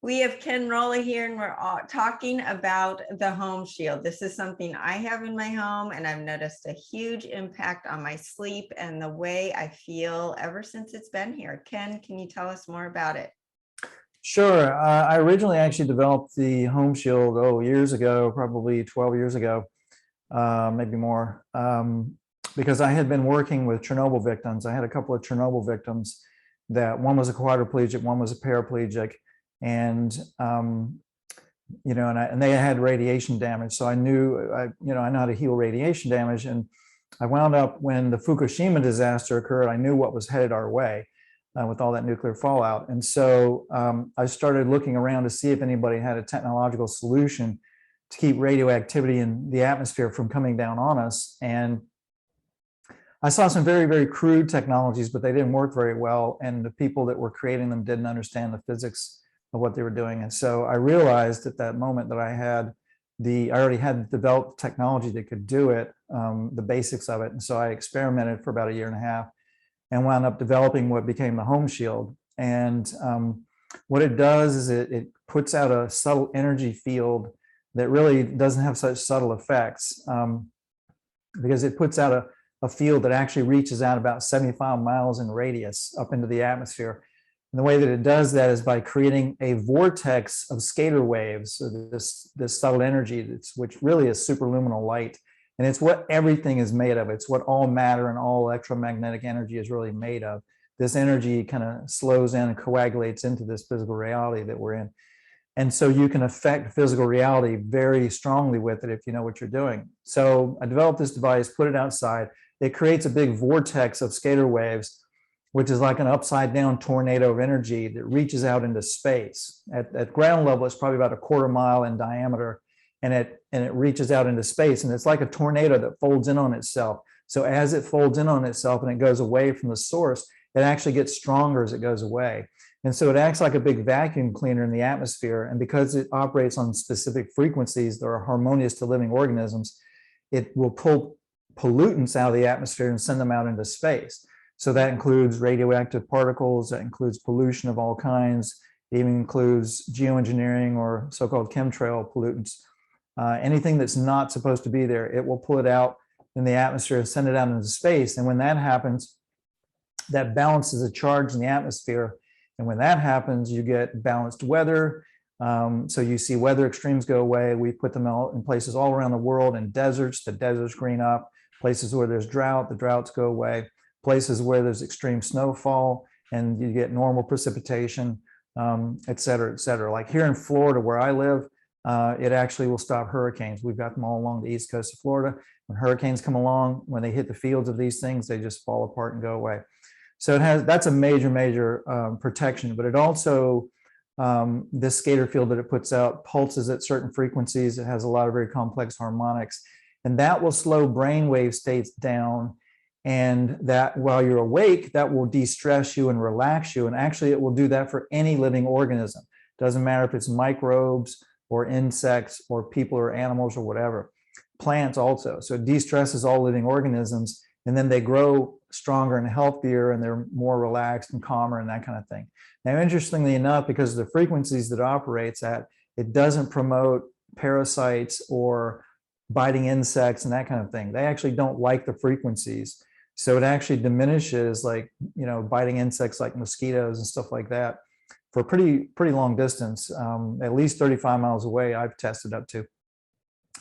We have Ken Rohla here, and we're talking about the home shield. This is something I have in my home, and I've noticed a huge impact on my sleep and the way I feel ever since it's been here. Ken, can you tell us more about it? Sure. I originally actually developed the home shield, years ago, probably 12 years ago, maybe more, because I had been working with Chernobyl victims. I had a couple of Chernobyl victims that one was a quadriplegic, one was a paraplegic, and and they had radiation damage. So I know how to heal radiation damage. And I wound up, when the Fukushima disaster occurred, I knew what was headed our way with all that nuclear fallout. And so I started looking around to see if anybody had a technological solution to keep radioactivity in the atmosphere from coming down on us. And I saw some very, very crude technologies, but they didn't work very well. And the people that were creating them didn't understand the physics of what they were doing. And so I realized at that moment that I already had developed technology that could do it, the basics of it. And so I experimented for about a year and a half and wound up developing what became the home shield. And what it does is it puts out a subtle energy field that really doesn't have such subtle effects, because it puts out a field that actually reaches out about 75 miles in radius up into the atmosphere. And the way that it does that is by creating a vortex of scalar waves, so this subtle energy, which really is superluminal light. And it's what everything is made of. It's what all matter and all electromagnetic energy is really made of. This energy kind of slows in and coagulates into this physical reality that we're in. And so you can affect physical reality very strongly with it if you know what you're doing. So I developed this device, put it outside. It creates a big vortex of scalar waves, which is like an upside down tornado of energy that reaches out into space. At ground level, it's probably about a quarter mile in diameter, and it reaches out into space. And it's like a tornado that folds in on itself. So as it folds in on itself and it goes away from the source, it actually gets stronger as it goes away. And so it acts like a big vacuum cleaner in the atmosphere. And because it operates on specific frequencies that are harmonious to living organisms, it will pull pollutants out of the atmosphere and send them out into space. So that includes radioactive particles, that includes pollution of all kinds, it even includes geoengineering or so-called chemtrail pollutants. Anything that's not supposed to be there, it will pull it out in the atmosphere and send it out into space. And when that happens, that balances the charge in the atmosphere. And when that happens, you get balanced weather. So you see weather extremes go away. We put them out in places all around the world. In deserts, the deserts green up. Places where there's drought, the droughts go away. Places where there's extreme snowfall and you get normal precipitation, et cetera, et cetera. Like here in Florida, where I live, it actually will stop hurricanes. We've got them all along the east coast of Florida. When hurricanes come along, when they hit the fields of these things, they just fall apart and go away. So that's a major protection, but it also, this scalar field that it puts out pulses at certain frequencies. It has a lot of very complex harmonics, and that will slow brainwave states down. And that while you're awake, that will de-stress you and relax you. And actually it will do that for any living organism. Doesn't matter if it's microbes or insects or people or animals or whatever. Plants also. So it de-stresses all living organisms, and then they grow stronger and healthier, and they're more relaxed and calmer and that kind of thing. Now, interestingly enough, because of the frequencies that it operates at, it doesn't promote parasites or biting insects and that kind of thing. They actually don't like the frequencies. So it actually diminishes, like, biting insects like mosquitoes and stuff like that for a pretty long distance, at least 35 miles away, I've tested up to.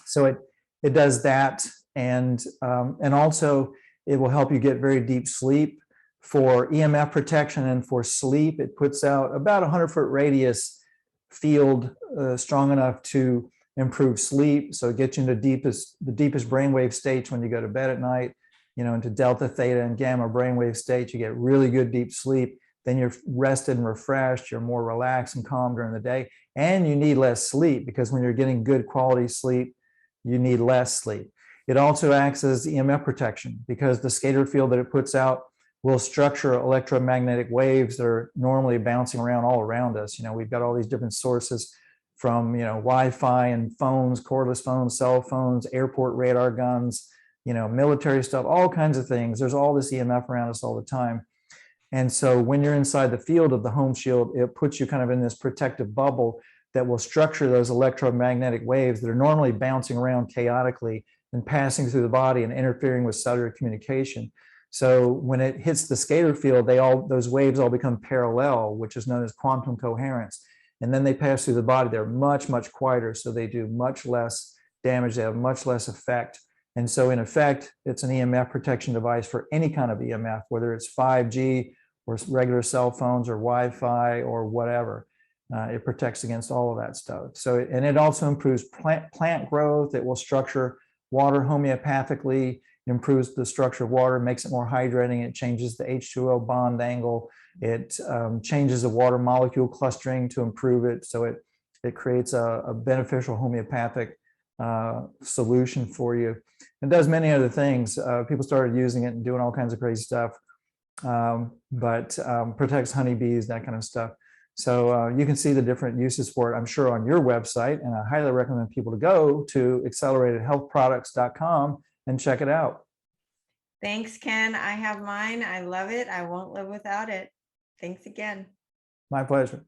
So it does that. And also it will help you get very deep sleep. For EMF protection and for sleep, it puts out about 100-foot radius field strong enough to improve sleep. So it gets you into the deepest brainwave states when you go to bed at night, into delta, theta, and gamma brainwave states. You get really good deep sleep. Then you're rested and refreshed. You're more relaxed and calm during the day. And you need less sleep, because when you're getting good quality sleep, you need less sleep. It also acts as EMF protection, because the scalar field that it puts out will structure electromagnetic waves that are normally bouncing around all around us. We've got all these different sources from, Wi-Fi and phones, cordless phones, cell phones, airport radar guns, military stuff, all kinds of things. There's all this EMF around us all the time. And so when you're inside the field of the home shield, it puts you kind of in this protective bubble that will structure those electromagnetic waves that are normally bouncing around chaotically and passing through the body and interfering with cellular communication. So when it hits the scalar field, those waves all become parallel, which is known as quantum coherence. And then they pass through the body. They're much, much quieter. So they do much less damage. They have much less effect. And so in effect, it's an EMF protection device for any kind of EMF, whether it's 5G or regular cell phones or Wi-Fi or whatever. It protects against all of that stuff. So, and it also improves plant growth. It will structure water homeopathically, improves the structure of water, makes it more hydrating. It changes the H2O bond angle. It changes the water molecule clustering to improve it. So it creates a beneficial homeopathic solution for you. It does many other things. People started using it and doing all kinds of crazy stuff, but protects honeybees, that kind of stuff. So you can see the different uses for it, I'm sure, on your website. And I highly recommend people to go to acceleratedhealthproducts.com and check it out. Thanks, Ken. I have mine. I love it. I won't live without it. Thanks again. My pleasure.